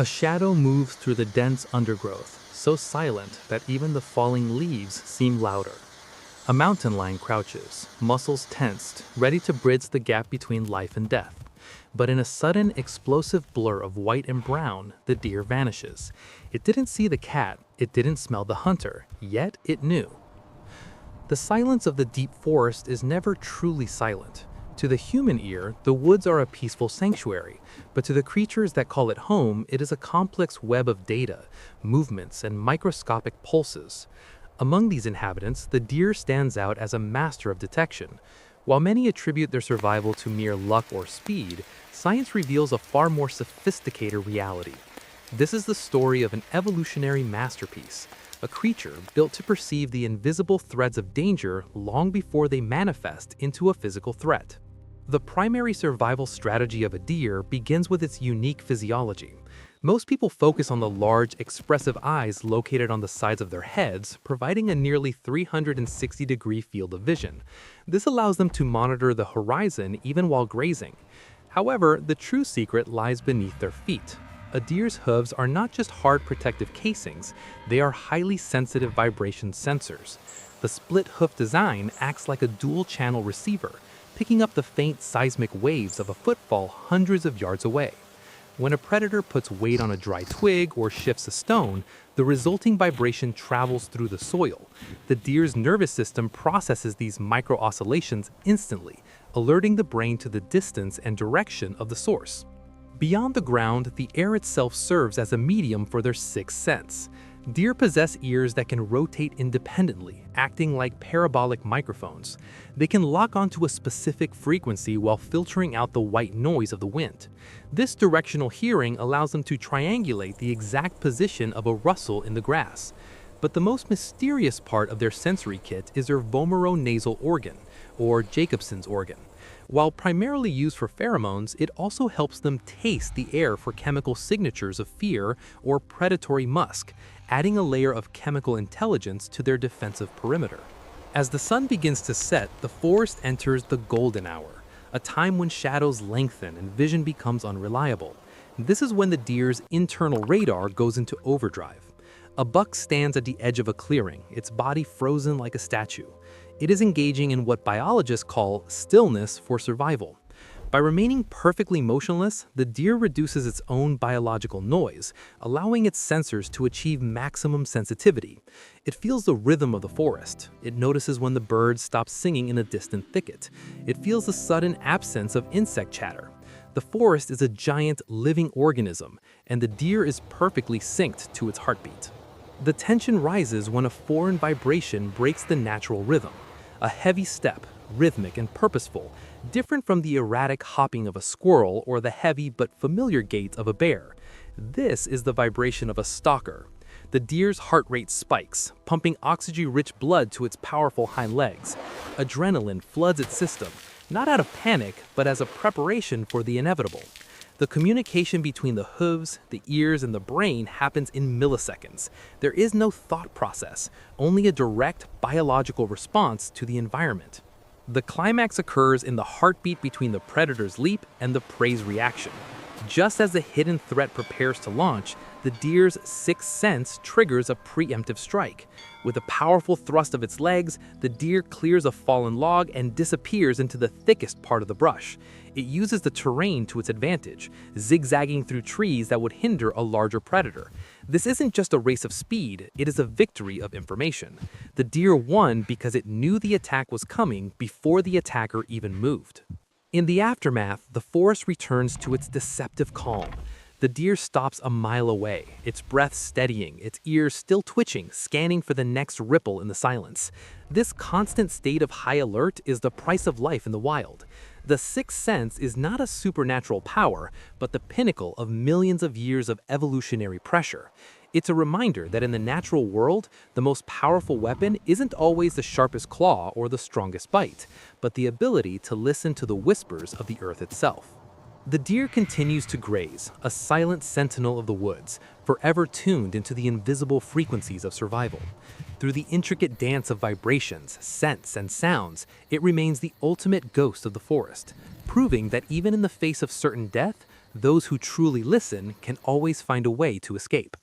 A shadow moves through the dense undergrowth, so silent that even the falling leaves seem louder. A mountain lion crouches, muscles tensed, ready to bridge the gap between life and death. But in a sudden, explosive blur of white and brown, the deer vanishes. It didn't see the cat, it didn't smell the hunter, yet it knew. The silence of the deep forest is never truly silent. To the human ear, the woods are a peaceful sanctuary, but to the creatures that call it home, it is a complex web of data, movements, and microscopic pulses. Among these inhabitants, the deer stands out as a master of detection. While many attribute their survival to mere luck or speed, science reveals a far more sophisticated reality. This is the story of an evolutionary masterpiece, a creature built to perceive the invisible threads of danger long before they manifest into a physical threat. The primary survival strategy of a deer begins with its unique physiology. Most people focus on the large, expressive eyes located on the sides of their heads, providing a nearly 360-degree field of vision. This allows them to monitor the horizon even while grazing. However, the true secret lies beneath their feet. A deer's hooves are not just hard protective casings, they are highly sensitive vibration sensors. The split hoof design acts like a dual-channel receiver, picking up the faint seismic waves of a footfall hundreds of yards away. When a predator puts weight on a dry twig or shifts a stone, the resulting vibration travels through the soil. The deer's nervous system processes these micro-oscillations instantly, alerting the brain to the distance and direction of the source. Beyond the ground, the air itself serves as a medium for their sixth sense. Deer possess ears that can rotate independently, acting like parabolic microphones. They can lock onto a specific frequency while filtering out the white noise of the wind. This directional hearing allows them to triangulate the exact position of a rustle in the grass. But the most mysterious part of their sensory kit is their vomeronasal organ, or Jacobson's organ. While primarily used for pheromones, it also helps them taste the air for chemical signatures of fear or predatory musk, adding a layer of chemical intelligence to their defensive perimeter. As the sun begins to set, the forest enters the golden hour, a time when shadows lengthen and vision becomes unreliable. This is when the deer's internal radar goes into overdrive. A buck stands at the edge of a clearing, its body frozen like a statue. It is engaging in what biologists call stillness for survival. By remaining perfectly motionless, the deer reduces its own biological noise, allowing its sensors to achieve maximum sensitivity. It feels the rhythm of the forest. It notices when the birds stop singing in a distant thicket. It feels the sudden absence of insect chatter. The forest is a giant living organism, and the deer is perfectly synced to its heartbeat. The tension rises when a foreign vibration breaks the natural rhythm. A heavy step, rhythmic and purposeful, different from the erratic hopping of a squirrel or the heavy but familiar gait of a bear. This is the vibration of a stalker. The deer's heart rate spikes, pumping oxygen-rich blood to its powerful hind legs. Adrenaline floods its system, not out of panic, but as a preparation for the inevitable. The communication between the hooves, the ears, and the brain happens in milliseconds. There is no thought process, only a direct biological response to the environment. The climax occurs in the heartbeat between the predator's leap and the prey's reaction. Just as the hidden threat prepares to launch, the deer's sixth sense triggers a preemptive strike. With a powerful thrust of its legs, the deer clears a fallen log and disappears into the thickest part of the brush. It uses the terrain to its advantage, zigzagging through trees that would hinder a larger predator. This isn't just a race of speed, it is a victory of information. The deer won because it knew the attack was coming before the attacker even moved. In the aftermath, the forest returns to its deceptive calm. The deer stops a mile away, its breath steadying, its ears still twitching, scanning for the next ripple in the silence. This constant state of high alert is the price of life in the wild. The sixth sense is not a supernatural power, but the pinnacle of millions of years of evolutionary pressure. It's a reminder that in the natural world, the most powerful weapon isn't always the sharpest claw or the strongest bite, but the ability to listen to the whispers of the earth itself. The deer continues to graze, a silent sentinel of the woods, forever tuned into the invisible frequencies of survival. Through the intricate dance of vibrations, scents, and sounds, it remains the ultimate ghost of the forest, proving that even in the face of certain death, Those who truly listen can always find a way to escape.